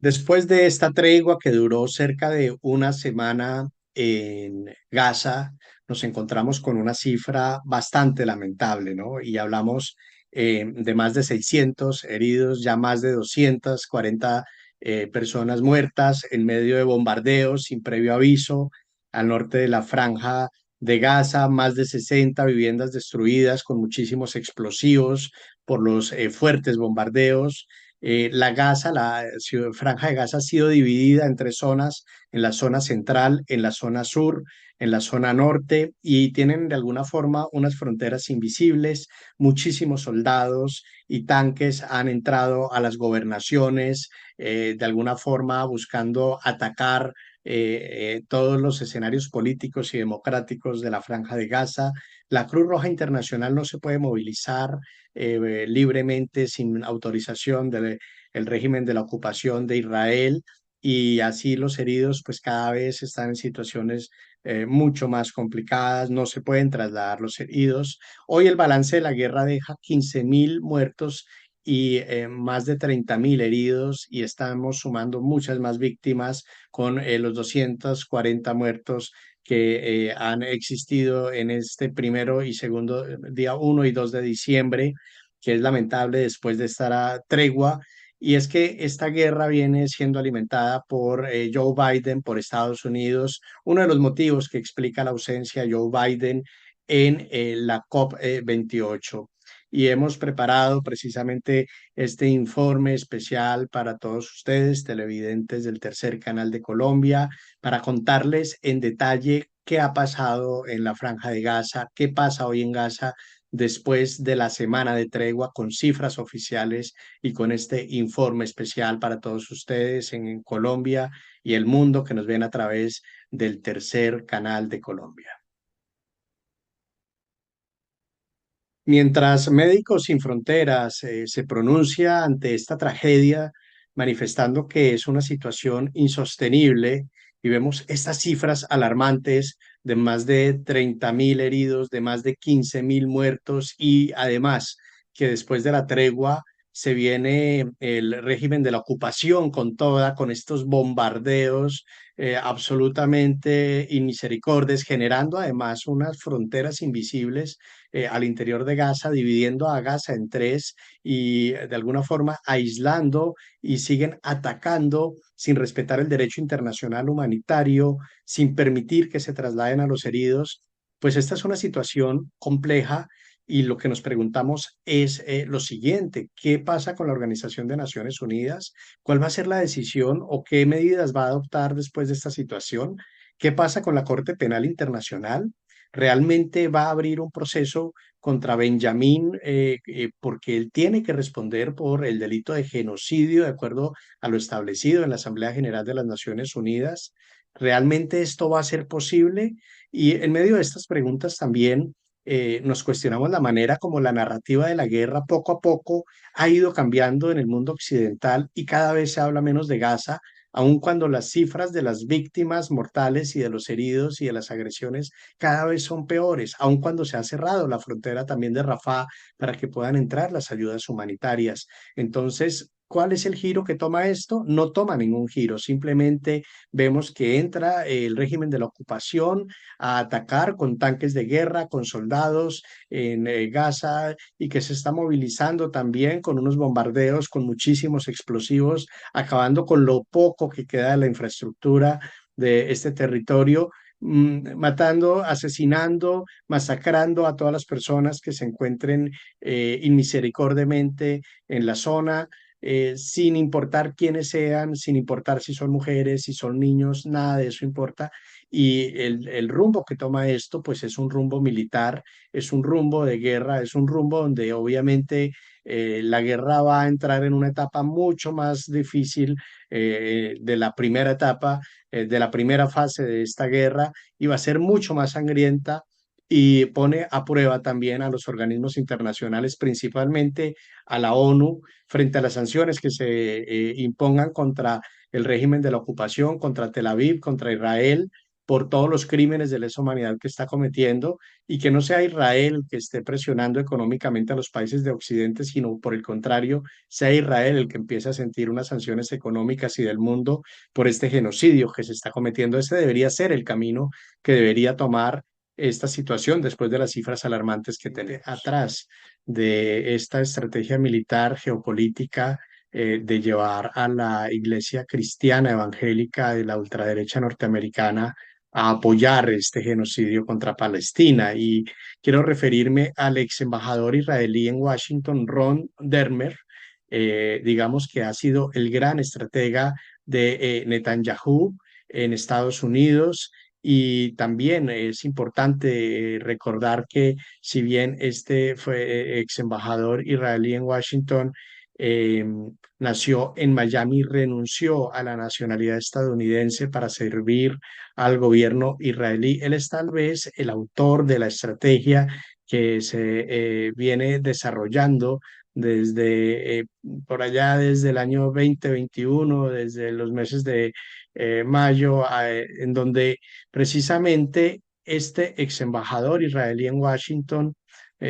Después de esta tregua que duró cerca de una semana en Gaza, nos encontramos con una cifra bastante lamentable, ¿no? Y hablamos de más de 600 heridos, ya más de 240 personas muertas en medio de bombardeos sin previo aviso al norte de la franja de Gaza, más de 60 viviendas destruidas con muchísimos explosivos por los fuertes bombardeos. La franja de Gaza ha sido dividida en tres zonas, en la zona central, en la zona sur, en la zona norte, y tienen de alguna forma unas fronteras invisibles. Muchísimos soldados y tanques han entrado a las gobernaciones, de alguna forma buscando atacar todos los escenarios políticos y democráticos de la franja de Gaza. La Cruz Roja Internacional no se puede movilizar libremente sin autorización del el régimen de la ocupación de Israel, y así los heridos pues cada vez están en situaciones mucho más complicadas, no se pueden trasladar los heridos. Hoy el balance de la guerra deja 15.000 muertos y más de 30.000 heridos, y estamos sumando muchas más víctimas con los 240 muertos que han existido en este primero y segundo día 1 y 2 de diciembre, que es lamentable después de esta tregua. Y es que esta guerra viene siendo alimentada por Joe Biden, por Estados Unidos. Uno de los motivos que explica la ausencia de Joe Biden en la COP28. Y hemos preparado precisamente este informe especial para todos ustedes, televidentes del tercer canal de Colombia, para contarles en detalle qué ha pasado en la Franja de Gaza, qué pasa hoy en Gaza después de la semana de tregua, con cifras oficiales y con este informe especial para todos ustedes en Colombia y el mundo que nos ven a través del tercer canal de Colombia. Mientras Médicos Sin Fronteras se pronuncia ante esta tragedia, manifestando que es una situación insostenible, y vemos estas cifras alarmantes de más de 30.000 heridos, de más de 15.000 muertos, y además que después de la tregua se viene el régimen de la ocupación con toda, con estos bombardeos absolutamente inmisericordes, generando además unas fronteras invisibles al interior de Gaza, dividiendo a Gaza en tres y de alguna forma aislando, y siguen atacando sin respetar el derecho internacional humanitario, sin permitir que se trasladen a los heridos. Pues esta es una situación compleja, y lo que nos preguntamos es lo siguiente: ¿qué pasa con la Organización de Naciones Unidas? ¿Cuál va a ser la decisión o qué medidas va a adoptar después de esta situación? ¿Qué pasa con la Corte Penal Internacional? ¿Realmente va a abrir un proceso contra Benjamín porque él tiene que responder por el delito de genocidio de acuerdo a lo establecido en la Asamblea General de las Naciones Unidas? ¿Realmente esto va a ser posible? Y en medio de estas preguntas también nos cuestionamos la manera como la narrativa de la guerra poco a poco ha ido cambiando en el mundo occidental, y cada vez se habla menos de Gaza, aun cuando las cifras de las víctimas mortales y de los heridos y de las agresiones cada vez son peores, aun cuando se ha cerrado la frontera también de Rafah para que puedan entrar las ayudas humanitarias. Entonces, ¿cuál es el giro que toma esto? No toma ningún giro, simplemente vemos que entra el régimen de la ocupación a atacar con tanques de guerra, con soldados en Gaza, y que se está movilizando también con unos bombardeos, con muchísimos explosivos, acabando con lo poco que queda de la infraestructura de este territorio, matando, asesinando, masacrando a todas las personas que se encuentren inmisericordiamente en la zona, sin importar quiénes sean, sin importar si son mujeres, si son niños, nada de eso importa. Y el rumbo que toma esto, pues es un rumbo militar, es un rumbo de guerra, es un rumbo donde obviamente la guerra va a entrar en una etapa mucho más difícil de la primera etapa, de la primera fase de esta guerra, y va a ser mucho más sangrienta, y pone a prueba también a los organismos internacionales, principalmente a la ONU, frente a las sanciones que se impongan contra el régimen de la ocupación, contra Tel Aviv, contra Israel, por todos los crímenes de lesa humanidad que está cometiendo y que no sea Israel que esté presionando económicamente a los países de Occidente, sino por el contrario, sea Israel el que empiece a sentir unas sanciones económicas y del mundo por este genocidio que se está cometiendo. Ese debería ser el camino que debería tomar esta situación después de las cifras alarmantes que tenemos atrás de esta estrategia militar geopolítica de llevar a la iglesia cristiana evangélica de la ultraderecha norteamericana a apoyar este genocidio contra Palestina. Y quiero referirme al ex embajador israelí en Washington, Ron Dermer, digamos que ha sido el gran estratega de Netanyahu en Estados Unidos. Y también es importante recordar que si bien este fue ex embajador israelí en Washington, eh, nació en Miami, renunció a la nacionalidad estadounidense para servir al gobierno israelí. Él es tal vez el autor de la estrategia que se viene desarrollando desde por allá, desde el año 2021, desde los meses de mayo, en donde precisamente este ex embajador israelí en Washington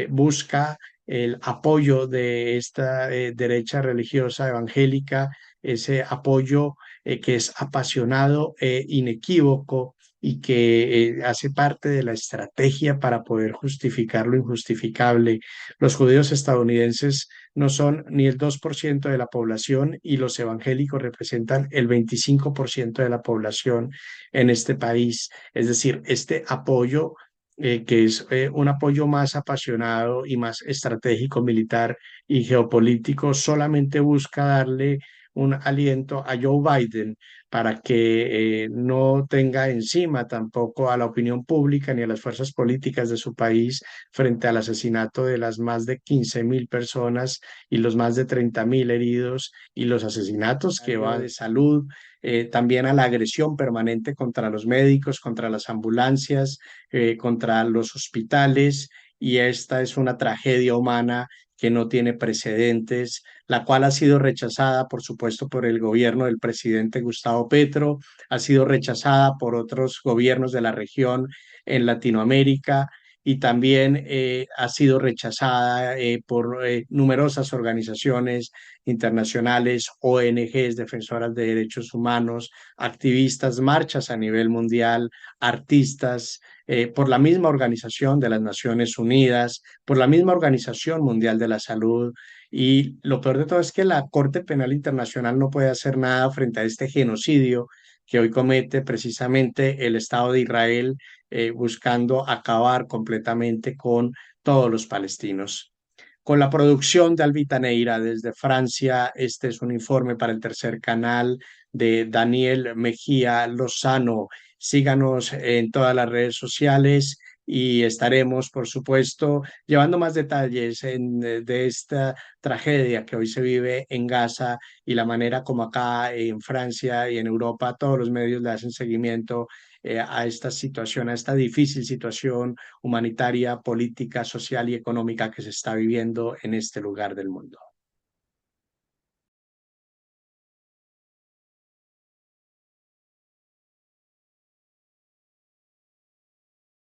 busca el apoyo de esta derecha religiosa evangélica, ese apoyo que es apasionado e inequívoco y que hace parte de la estrategia para poder justificar lo injustificable. Los judíos estadounidenses no son ni el 2% de la población y los evangélicos representan el 25% de la población en este país. Es decir, este apoyo que es un apoyo más apasionado y más estratégico, militar y geopolítico, solamente busca darle un aliento a Joe Biden para que no tenga encima tampoco a la opinión pública ni a las fuerzas políticas de su país frente al asesinato de las más de 15.000 personas y los más de 30.000 heridos y los asesinatos que van de salud, también a la agresión permanente contra los médicos, contra las ambulancias, contra los hospitales, y esta es una tragedia humana que no tiene precedentes, la cual ha sido rechazada, por supuesto, por el gobierno del presidente Gustavo Petro, ha sido rechazada por otros gobiernos de la región en Latinoamérica y también ha sido rechazada por numerosas organizaciones internacionales, ONGs, defensoras de derechos humanos, activistas, marchas a nivel mundial, artistas, por la misma Organización de las Naciones Unidas, por la misma Organización Mundial de la Salud. Y lo peor de todo es que la Corte Penal Internacional no puede hacer nada frente a este genocidio que hoy comete precisamente el Estado de Israel, buscando acabar completamente con todos los palestinos. Con la producción de Albitaneira desde Francia, este es un informe para el tercer canal de Daniel Mejía Lozano. Síganos en todas las redes sociales y estaremos, por supuesto, llevando más detalles de esta tragedia que hoy se vive en Gaza y la manera como acá en Francia y en Europa todos los medios le hacen seguimiento a esta situación, a esta difícil situación humanitaria, política, social y económica que se está viviendo en este lugar del mundo.